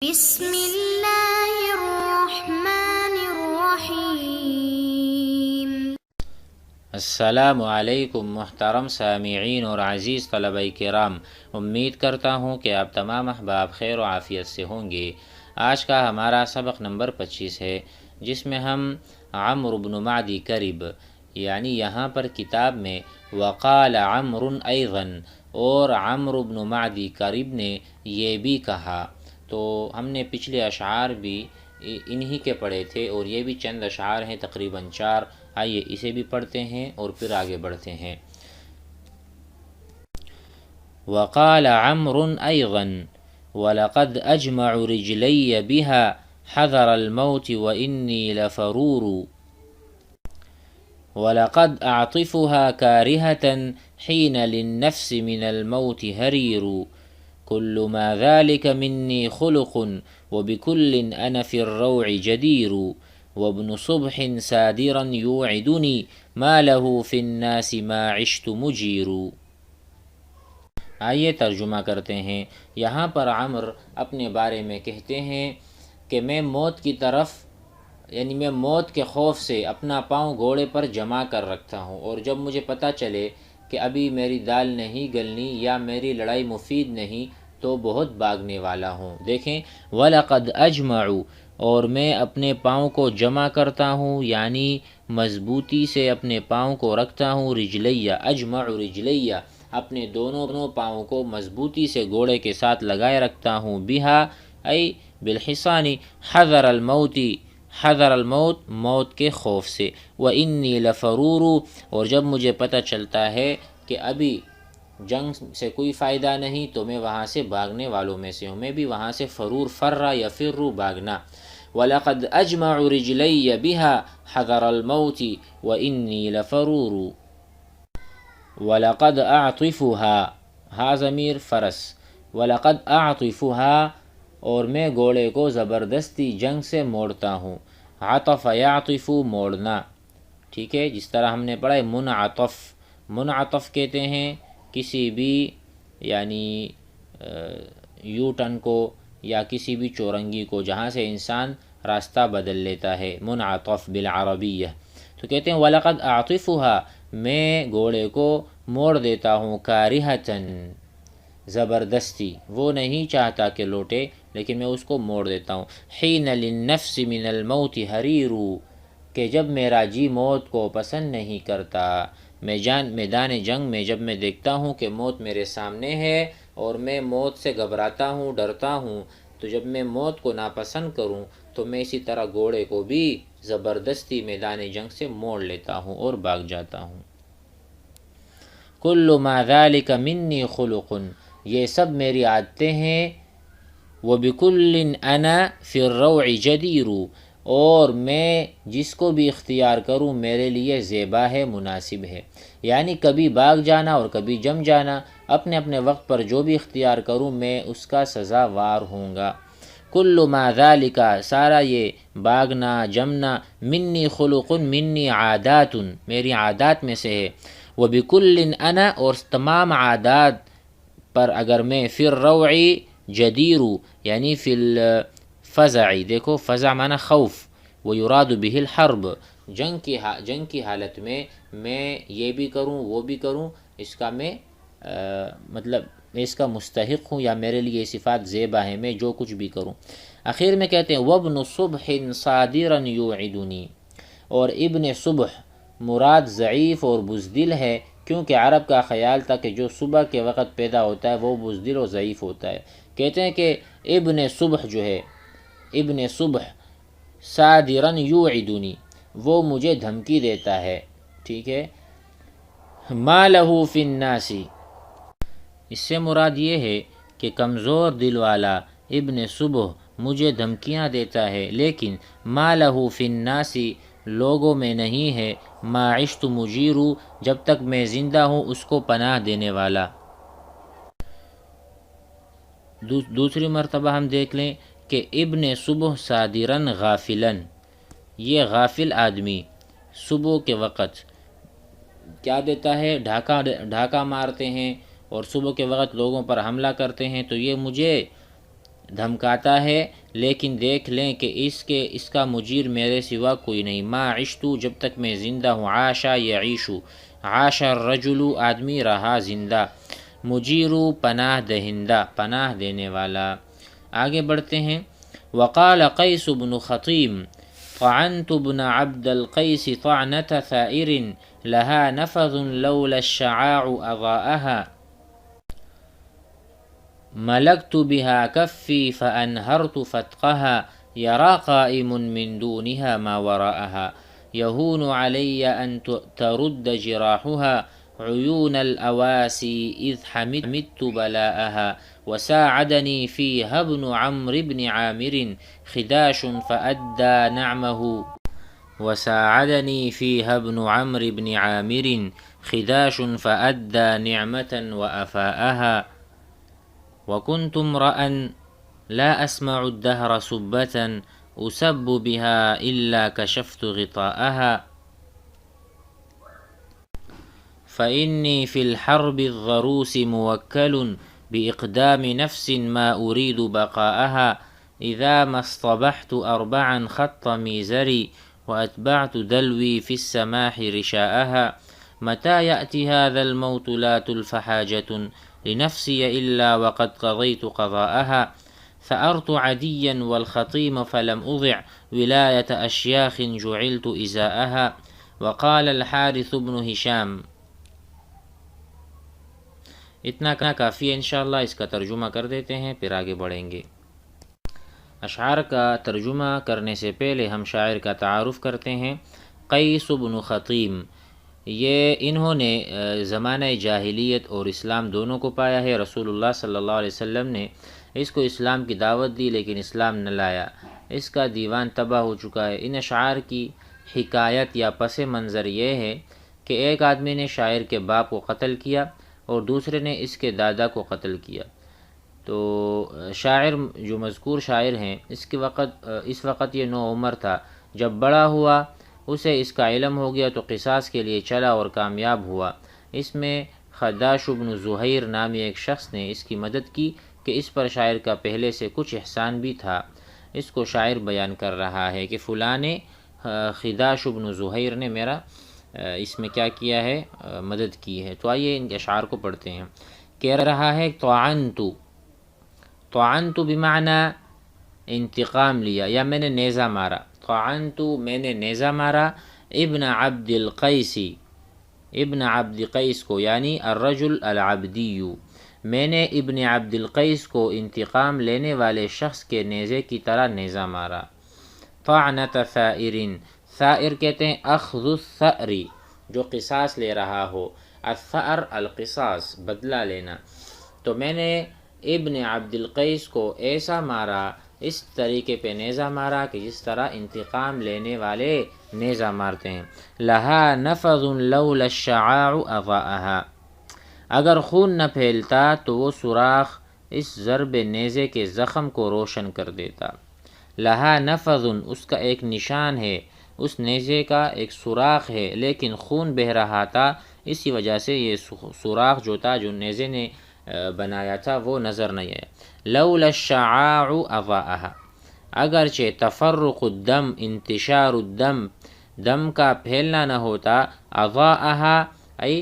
بسم اللہ الرحمن الرحیم۔ السلام علیکم محترم سامعین اور عزیز طلبہ کرام، امید کرتا ہوں کہ آپ تمام احباب خیر و عافیت سے ہوں گے۔ آج کا ہمارا سبق نمبر 25 ہے، جس میں ہم عمرو بن معدی کرب، یعنی یہاں پر کتاب میں وقال عمرو ایضا، اور عمرو بن معدی کرب نے یہ بھی کہا، تو ہم نے پچھلے اشعار بھی انہی کے پڑھے تھے، اور یہ بھی چند اشعار ہیں تقریباً 4۔ آئیے اسے بھی پڑھتے ہیں اور پھر آگے بڑھتے ہیں۔ وقال عمرو ایضا ولقد اجمع رجلی بها حذر الموت وانی لفرور ولقد اعطفها كارهة حين للنفس من الموت هرير كل ما ذلك مني خلق وبكل أنا في الروع جدير وابن صبح سادرا يوعدني ما له في الناس ما عشت مجير۔ آئیے ترجمہ کرتے ہیں۔ یہاں پر عمر اپنے بارے میں کہتے ہیں کہ میں موت کی طرف، یعنی میں موت کے خوف سے اپنا پاؤں گھوڑے پر جما کر رکھتا ہوں، اور جب مجھے پتہ چلے کہ ابھی میری دال نہیں گلنی یا میری لڑائی مفید نہیں تو بہت بھاگنے والا ہوں۔ دیکھیں، وَلَقَدْ أَجْمَعُ، اور میں اپنے پاؤں کو جمع کرتا ہوں، یعنی مضبوطی سے اپنے پاؤں کو رکھتا ہوں، رجلیہ، اجمع رجلیہ، اپنے دونوں پاؤں کو مضبوطی سے گھوڑے کے ساتھ لگائے رکھتا ہوں، بہا ای بالحصان، حذر الموت، حذر الموت، موت کے خوف سے، وانی لفرور، اور جب مجھے پتہ چلتا ہے کہ ابھی جنگ سے کوئی فائدہ نہیں تو میں وہاں سے بھاگنے والوں میں سے ہوں، میں بھی وہاں سے فرور، فرّ یفر، بھاگنا۔ وَلَقَدْ أَجْمَعُ رِجْلَيَّ بِهَا حَذَرَ الْمَوْتِ وَإِنِّي لَفَرُورُ وَلَقَدْ أَعْطِفُهَا، ہا ضمیر فرس، وَلَقَدْ أَعْطِفُهَا، اور میں گھوڑے کو زبردستی جنگ سے موڑتا ہوں۔ عطف یعطف، موڑنا، ٹھیک ہے، جس طرح ہم نے پڑھا ہے منعطف، منعطف کہتے ہیں کسی بھی یعنی یو ٹرن کو یا کسی بھی چورنگی کو جہاں سے انسان راستہ بدل لیتا ہے، منعطف بالعربیہ۔ تو کہتے ہیں وَلَقَدْ أَعْطِفُهَا، میں گھوڑے کو موڑ دیتا ہوں، کارہتاً، زبردستی، وہ نہیں چاہتا کہ لوٹے لیکن میں اس کو موڑ دیتا ہوں، حین للنفس من الموت حریر، کہ جب میرا جی موت کو پسند نہیں کرتا، میدان جنگ میں جب میں دیکھتا ہوں کہ موت میرے سامنے ہے اور میں موت سے گھبراتا ہوں، ڈرتا ہوں، تو جب میں موت کو ناپسند کروں تو میں اسی طرح گھوڑے کو بھی زبردستی میدان جنگ سے موڑ لیتا ہوں اور بھاگ جاتا ہوں۔ کل ما ذلک منی خلق، یہ سب میری عادتیں ہیں، وبکل انا فی الروع جدیر، اور میں جس کو بھی اختیار کروں میرے لیے زیبا ہے، مناسب ہے، یعنی کبھی بھاگ جانا اور کبھی جم جانا، اپنے اپنے وقت پر جو بھی اختیار کروں میں اس کا سزاوار ہوں گا۔ کل ما ذالک، سارا یہ بھاگنا جمنا، منی خلق، منی عادات، میری عادات میں سے ہے، وبکل انا، اور تمام عادات پر اگر میں فی الروع جدیر، یعنی فی الفزع، دیکھو فزع معنی خوف، ویراد بہ الحرب، جنگ کی حالت میں یہ بھی کروں وہ بھی کروں، اس کا میں مطلب میں اس کا مستحق ہوں، یا میرے لیے صفات زیبا ہے، میں جو کچھ بھی کروں۔ آخر میں کہتے ہیں وابن صبح صادرا یوعدنی، اور ابن صبح مراد ضعیف اور بزدل ہے، کیونکہ عرب کا خیال تھا کہ جو صبح کے وقت پیدا ہوتا ہے وہ بزدل اور ضعیف ہوتا ہے۔ کہتے ہیں کہ ابن صبح جو ہے، ابن صبح صادرا یوعدنی، وہ مجھے دھمکی دیتا ہے، ٹھیک ہے، ما لہ فی الناس، اس سے مراد یہ ہے کہ کمزور دل والا ابن صبح مجھے دھمکیاں دیتا ہے، لیکن ما لہ فی الناس، لوگوں میں نہیں ہے، ما عشت مجیر، جب تک میں زندہ ہوں اس کو پناہ دینے والا۔ دوسری مرتبہ ہم دیکھ لیں کہ ابن صبح صادرا غافلا، یہ غافل آدمی صبح کے وقت کیا دیتا ہے، ڈھاکہ مارتے ہیں اور صبح کے وقت لوگوں پر حملہ کرتے ہیں، تو یہ مجھے دھمکاتا ہے، لیکن دیکھ لیں کہ اس کا مجیر میرے سوا کوئی نہیں۔ ما عشتو، جب تک میں زندہ ہوں، عاشا یعیشو، عاش الرجل آدمی رہا زندہ، مجیرو پناہ دہندہ پناہ دینے والا۔ آگے بڑھتے ہیں۔ وقال قیس بن خطیم طعنت بن عبد القیس طعنة ثائر لها نفذ لولا الشعاع أضاءها ملكت بها كفي فأنهرت فتقها يرى قائم من دونها ما وراءها يهون علي أن ترد جراحها عيون الأواسي إذ حمدت بلاءها وساعدني فيها ابن عمرو بن عامر خداش فأدى نعمه وساعدني فيها ابن عمرو بن عامر خداش فأدى نعمة وأفاءها وكنت امرأ لا أسمع الدهر سبة أسب بها إلا كشفت غطاءها فإني في الحرب الضروس موكل بإقدام نفس ما أريد بقاءها إذا ما اصطبحت أربعا خط ميزري وأتبعت دلوي في السماح رشاءها متى يأتي هذا الموت لا تلف حاجة لنفسي إلا وقد قضيت قضاءها ثأرت عديا والخطيم فلم أضع ولاية أشياخ جعلت إزاءها وقال الحارث بن هشام۔ اتنا کافی ہے، انشاءاللہ اس کا ترجمہ کر دیتے ہیں پھر آگے بڑھیں گے۔ اشعار کا ترجمہ کرنے سے پہلے ہم شاعر کا تعارف کرتے ہیں۔ قیس بن خطیم، یہ انہوں نے زمانہ جاہلیت اور اسلام دونوں کو پایا ہے۔ رسول اللہ صلی اللہ علیہ وسلم نے اس کو اسلام کی دعوت دی لیکن اسلام نہ لایا، اس کا دیوان تباہ ہو چکا ہے۔ ان اشعار کی حکایت یا پس منظر یہ ہے کہ ایک آدمی نے شاعر کے باپ کو قتل کیا اور دوسرے نے اس کے دادا کو قتل کیا۔ تو شاعر جو مذکور شاعر ہیں اس وقت یہ نوعمر تھا۔ جب بڑا ہوا اسے اس کا علم ہو گیا تو قصاص کے لیے چلا اور کامیاب ہوا۔ اس میں خداش بن زہیر نامی ایک شخص نے اس کی مدد کی کہ اس پر شاعر کا پہلے سے کچھ احسان بھی تھا۔ اس کو شاعر بیان کر رہا ہے کہ فلاں نے خداش بن زہیر نے میرا اس میں کیا کیا ہے، مدد کی ہے۔ تو آئیے ان کے اشعار کو پڑھتے ہیں۔ کہہ رہا ہے طعنت بمعنی انتقام لیا یا میں نے نیزہ مارا۔ طعنت میں نے نیزہ مارا ابن عبد القیس کو یعنی الرجل العبدی، میں نے ابن عبد القیس کو انتقام لینے والے شخص کے نیزے کی طرح نیزہ مارا۔ طعنۃ ثائر، ثائر کہتے ہیں اخذ الثأر، جو قصاص لے رہا ہو، الثأر القصاص بدلہ لینا۔ تو میں نے ابن عبد القیس کو ایسا مارا، اس طریقے پہ نیزہ مارا کہ جس طرح انتقام لینے والے نیزہ مارتے ہیں۔ لہا نفذ لولا الشعاع اضاءها، اگر خون نہ پھیلتا تو وہ سوراخ اس ضرب نیزے کے زخم کو روشن کر دیتا۔ لہا نفذ، اس کا ایک نشان ہے، اس نیزے کا ایک سوراخ ہے لیکن خون بہہ رہا تھا، اسی وجہ سے یہ سوراخ جو تھا جو نیزے نے بنایا تھا وہ نظر نہیں آیا۔ لولا الشعاع اضاءها، اگرچہ تفرق الدم انتشار الدم، دم کا پھیلنا نہ ہوتا، اضاءها ای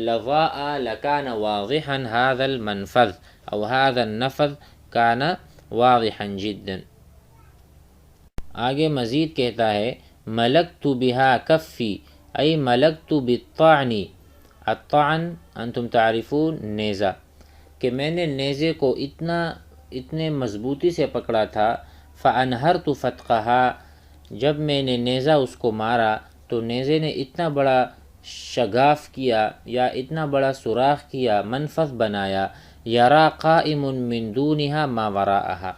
لضاء لکان واضحا هذا المنفذ او هذا النفذ کان واضحا جدا۔ آگے مزید کہتا ہے ملکت بها کفی ای ملکت بالطعن، الطعن انتم تعرفون نیزہ، کہ میں نے نیزے کو اتنے مضبوطی سے پکڑا تھا، فانہرت فتقها، جب میں نے نیزہ اس کو مارا تو نیزے نے اتنا بڑا شگاف کیا یا اتنا بڑا سوراخ کیا، منفذ بنایا، یرا قائم من دونها ما وراءها،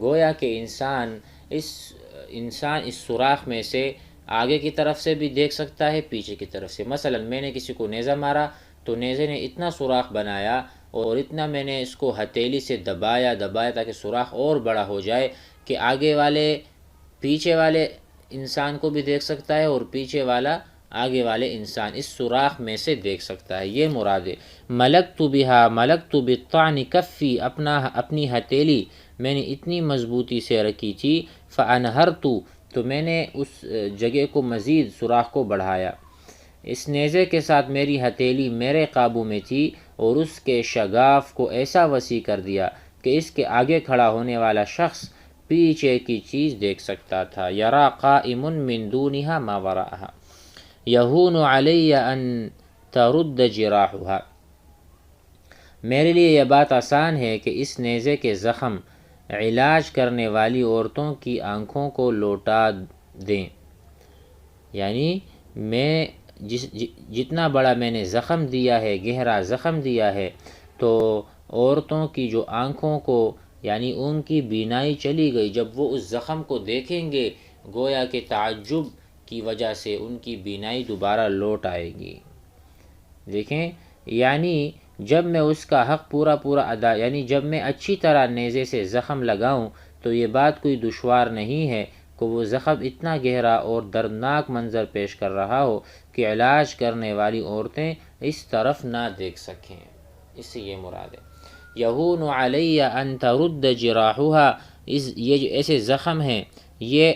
گویا کہ انسان اس سوراخ میں سے آگے کی طرف سے بھی دیکھ سکتا ہے، پیچھے کی طرف سے۔ مثلا میں نے کسی کو نیزہ مارا تو نیزے نے اتنا سوراخ بنایا اور اتنا میں نے اس کو ہتھیلی سے دبایا تاکہ سوراخ اور بڑا ہو جائے کہ پیچھے والے انسان کو بھی دیکھ سکتا ہے اور پیچھے والا آگے والے انسان اس سوراخ میں سے دیکھ سکتا ہے، یہ مراد ہے۔ ملکت بها، ملکت بالطعن کفی، اپنی ہتھیلی میں نے اتنی مضبوطی سے رکھی تھی، فَأَنْهَرْتُ تو میں نے اس جگہ کو مزید سوراخ کو بڑھایا، اس نیزے کے ساتھ میری ہتھیلی میرے قابو میں تھی اور اس کے شگاف کو ایسا وسیع کر دیا کہ اس کے آگے کھڑا ہونے والا شخص پیچھے کی چیز دیکھ سکتا تھا۔ یرا قائم من دونها ما وراءها یہون علی ان ترد جراحها، میرے لیے یہ بات آسان ہے کہ اس نیزے کے زخم علاج کرنے والی عورتوں کی آنکھوں کو لوٹا دیں، یعنی میں جتنا بڑا میں نے زخم دیا ہے، گہرا زخم دیا ہے، تو عورتوں کی جو آنکھوں کو یعنی ان کی بینائی چلی گئی، جب وہ اس زخم کو دیکھیں گے گویا کہ تعجب کی وجہ سے ان کی بینائی دوبارہ لوٹ آئے گی۔ دیکھیں، یعنی جب میں اس کا حق پورا ادا، یعنی جب میں اچھی طرح نیزے سے زخم لگاؤں تو یہ بات کوئی دشوار نہیں ہے کہ وہ زخم اتنا گہرا اور دردناک منظر پیش کر رہا ہو کہ علاج کرنے والی عورتیں اس طرف نہ دیکھ سکیں، اس سے یہ مراد ہے۔ یہون علی ان ترد جراحها، یہ جو ایسے زخم ہیں یہ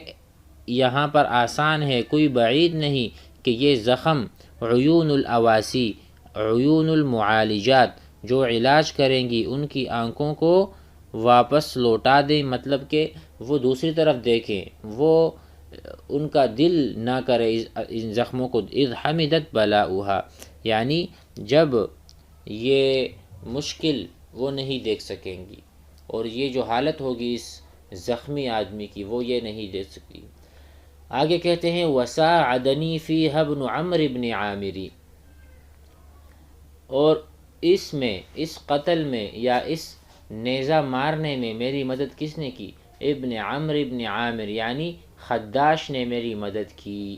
یہاں پر آسان ہے، کوئی بعید نہیں کہ یہ زخم عیون الاواسی، عیون المعالجات جو علاج کریں گی ان کی آنکھوں کو واپس لوٹا دیں، مطلب کہ وہ دوسری طرف دیکھیں، وہ ان کا دل نہ کرے ان زخموں کو، اذ حمدت بلاؤہا، یعنی جب یہ مشکل وہ نہیں دیکھ سکیں گی اور یہ جو حالت ہوگی اس زخمی آدمی کی وہ یہ نہیں دیکھ سکتی۔ آگے کہتے ہیں وَسَاعَدَنِي فِيهَا ابْنُ عَمْرِ بْنِ عَامِرِ، اور اس میں، اس قتل میں یا اس نیزہ مارنے میں میری مدد کس نے کی؟ ابن عمرو ابن عامر، یعنی خداش نے میری مدد کی۔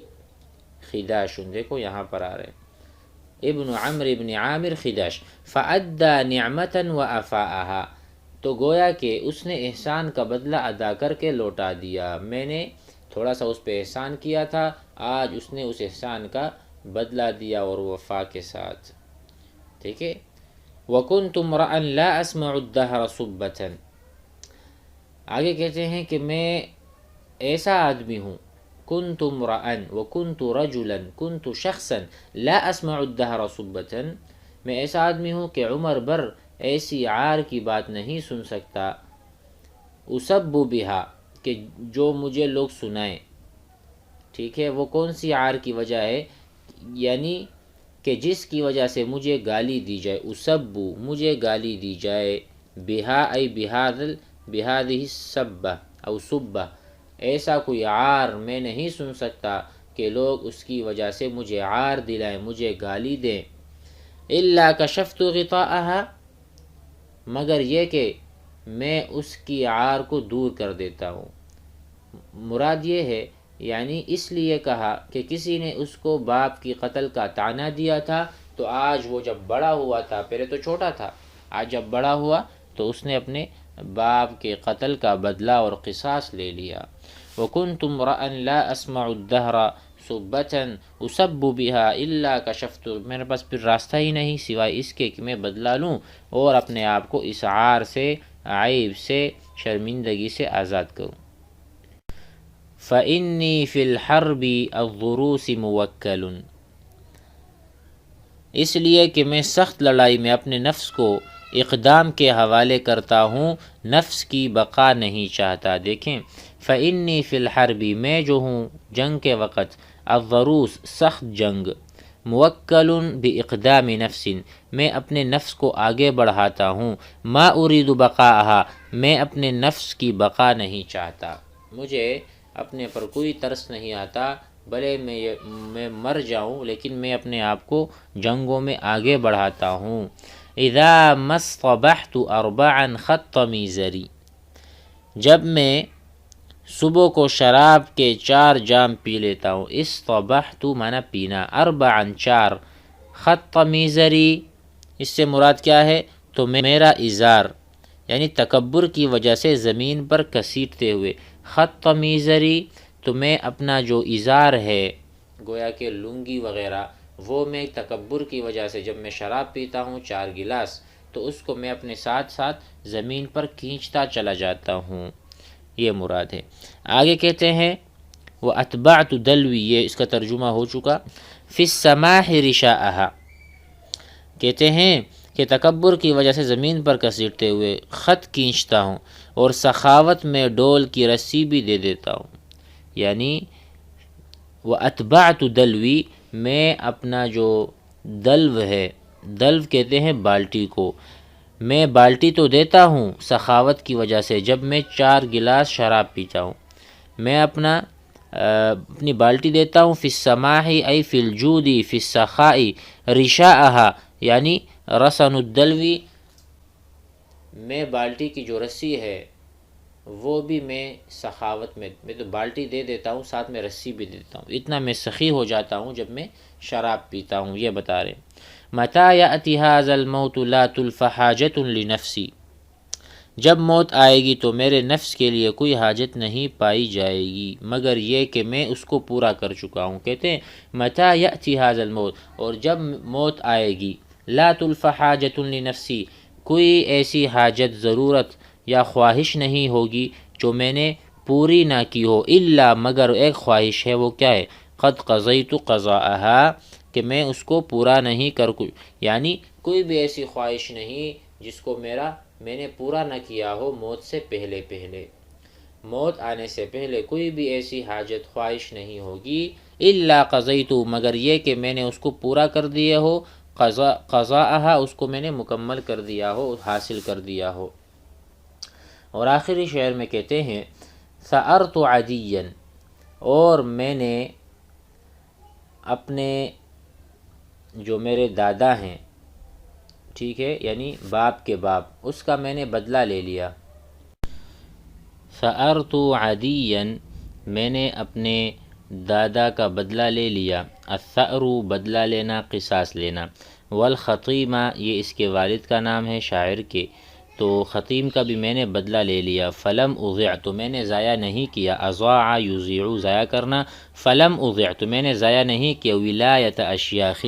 خداش، دیکھو یہاں پر آ رہے ابن عمرو ابن عامر خداش، فَأَدَّى نِعْمَةً وَأَفَاءَهَا، تو گویا کہ اس نے احسان کا بدلہ ادا کر کے لوٹا دیا، میں نے تھوڑا سا اس پہ احسان کیا تھا، آج اس نے اس احسان کا بدلہ دیا اور وفا کے ساتھ۔ ٹھیک ہے، وَكُنْتُ امْرَأً لَا أَسْمَعُ الدَّهْرَ صُبَّةً، آگے کہتے ہیں کہ میں ایسا آدمی ہوں، كنت امرأً وكنت رجلا كنت شخصا لا اسمع الدهر صبة، میں ایسا آدمی ہوں کہ عمر بھر ایسی عار کی بات نہیں سن سکتا، اسب بها، کہ جو مجھے لوگ سنائیں۔ ٹھیک ہے، وہ کون سی عار کی وجہ ہے؟ یعنی کہ جس کی وجہ سے مجھے گالی دی جائے، اسب، مجھے گالی دی جائے، بہا ای بہذه السبہ او سبہ، ایسا کوئی عار میں نہیں سن سکتا کہ لوگ اس کی وجہ سے مجھے عار دلائیں، مجھے گالی دیں۔ الا کشفت غطاءها، مگر یہ کہ میں اس کی عار کو دور کر دیتا ہوں۔ مراد یہ ہے، یعنی اس لیے کہا کہ کسی نے اس کو باپ کی قتل کا طعنہ دیا تھا، تو آج وہ جب بڑا ہوا تھا، پہلے تو چھوٹا تھا، آج جب بڑا ہوا تو اس نے اپنے باپ کے قتل کا بدلہ اور قصاص لے لیا۔ وَكُنْتُ امْرَأً لَا أَسْمَعُ الدَّهْرَ صُبَّةً أُسَبُّ بِهَا إِلَّا كَشَفْتُ، میرے پاس پھر راستہ ہی نہیں سوائے اس کے کہ میں بدلہ لوں اور اپنے آپ کو اس عار سے، عیب سے، شرمندگی سے آزاد کروں۔ فَإِنِّي فِي الْحَرْبِ الضُّرُوسِ مُوَكَّلٌ، اس لیے کہ میں سخت لڑائی میں اپنے نفس کو اقدام کے حوالے کرتا ہوں، نفس کی بقا نہیں چاہتا۔ دیکھیں، فَإِنِّي فِي الْحَرْبِ، میں جو ہوں جنگ کے وقت، الضروس سخت جنگ، موکل باقدام نفس، میں اپنے نفس کو آگے بڑھاتا ہوں، ما اريد بقاءها، میں اپنے نفس کی بقا نہیں چاہتا، مجھے اپنے پر کوئی ترس نہیں آتا، بھلے میں مر جاؤں لیکن میں اپنے آپ کو جنگوں میں آگے بڑھاتا ہوں۔ اذا ما اصطبحت اربعا خط میزری، جب میں صبح کو شراب کے 4 جام پی لیتا ہوں، اصطبحت مانا پینا، اربعا 4، خط میزری اس سے مراد کیا ہے؟ تو میرا ازار، یعنی تکبر کی وجہ سے زمین پر کسیٹتے ہوئے، خط میزری، تو میں اپنا جو ازار ہے گویا کہ لنگی وغیرہ، وہ میں تکبر کی وجہ سے جب میں شراب پیتا ہوں 4 گلاس، تو اس کو میں اپنے ساتھ ساتھ زمین پر کھینچتا چلا جاتا ہوں، یہ مراد ہے۔ آگے کہتے ہیں وَأَتْبَعْتُ دَلْوِي، یہ اس کا ترجمہ ہو چکا۔ فِي السَّمَاحِ رِشَاءَهَا، کہتے ہیں کہ تکبر کی وجہ سے زمین پر گھسیٹتے ہوئے خط کھینچتا ہوں اور سخاوت میں ڈول کی رسی بھی دے دیتا ہوں، یعنی وَأَتْبَعْتُ دَلْوِي، میں اپنا جو دلو ہے، دلو کہتے ہیں بالٹی کو، میں بالٹی تو دیتا ہوں سخاوت کی وجہ سے، جب میں 4 گلاس شراب پیتا ہوں، میں اپنی بالٹی دیتا ہوں، فی السماح ای فی الجودی فی السخائی رشاءہا، یعنی رسن الدلوی، میں بالٹی کی جو رسی ہے وہ بھی میں سخاوت میں تو بالٹی دے دیتا ہوں، ساتھ میں رسی بھی دیتا ہوں، اتنا میں سخی ہو جاتا ہوں جب میں شراب پیتا ہوں، یہ بتا رہے۔ متی یأتی ھذا الموت لا تلف حاجۃ لنفسی، جب موت آئے گی تو میرے نفس کے لیے کوئی حاجت نہیں پائی جائے گی مگر یہ کہ میں اس کو پورا کر چکا ہوں۔ کہتے ہیں متی یأتی ھذا الموت، اور جب موت آئے گی، لا تلف حاجۃ لنفسی، کوئی ایسی حاجت، ضرورت یا خواہش نہیں ہوگی جو میں نے پوری نہ کی ہو، الا مگر ایک خواہش ہے، وہ کیا ہے؟ قد قضیت قضاءہا، کہ میں اس کو پورا نہیں کر، یعنی کوئی بھی ایسی خواہش نہیں جس کو میں نے پورا نہ کیا ہو موت سے پہلے موت آنے سے پہلے کوئی بھی ایسی حاجت، خواہش نہیں ہوگی، الا قضیت، مگر یہ کہ میں نے اس کو پورا کر دیا ہو، قضاءہا، اس کو میں نے مکمل کر دیا ہو، حاصل کر دیا ہو۔ اور آخری شعر میں کہتے ہیں ثأرت عدیا، اور میں نے اپنے جو میرے دادا ہیں، ٹھیک ہے، یعنی باپ کے باپ، اس کا میں نے بدلہ لے لیا۔ ثأرت عدیا، میں نے اپنے دادا کا بدلہ لے لیا۔ الثأر بدلہ لینا، قصاص لینا۔ والخطیمہ، یہ اس کے والد کا نام ہے شاعر کے، تو خطیم کا بھی میں نے بدلہ لے لیا۔ فلم اضع، تو میں نے ضائع نہیں کیا، اضاع یضیع ضائع کرنا، فلم اضع، تو میں نے ضائع نہیں کیا، ولایت اشیاخ،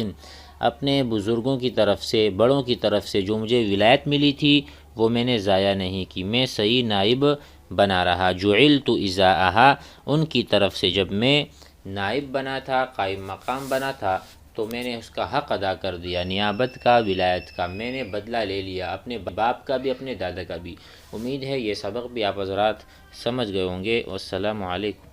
اپنے بزرگوں کی طرف سے، بڑوں کی طرف سے جو مجھے ولایت ملی تھی وہ میں نے ضائع نہیں کی، میں صحیح نائب بنا رہا۔ جعلت ازاءہا، ان کی طرف سے جب میں نائب بنا تھا، قائم مقام بنا تھا، تو میں نے اس کا حق ادا کر دیا، نیابت کا، ولایت کا، میں نے بدلہ لے لیا، اپنے باپ کا بھی، اپنے دادا کا بھی۔ امید ہے یہ سبق بھی آپ حضرات سمجھ گئے ہوں گے۔ والسلام علیکم۔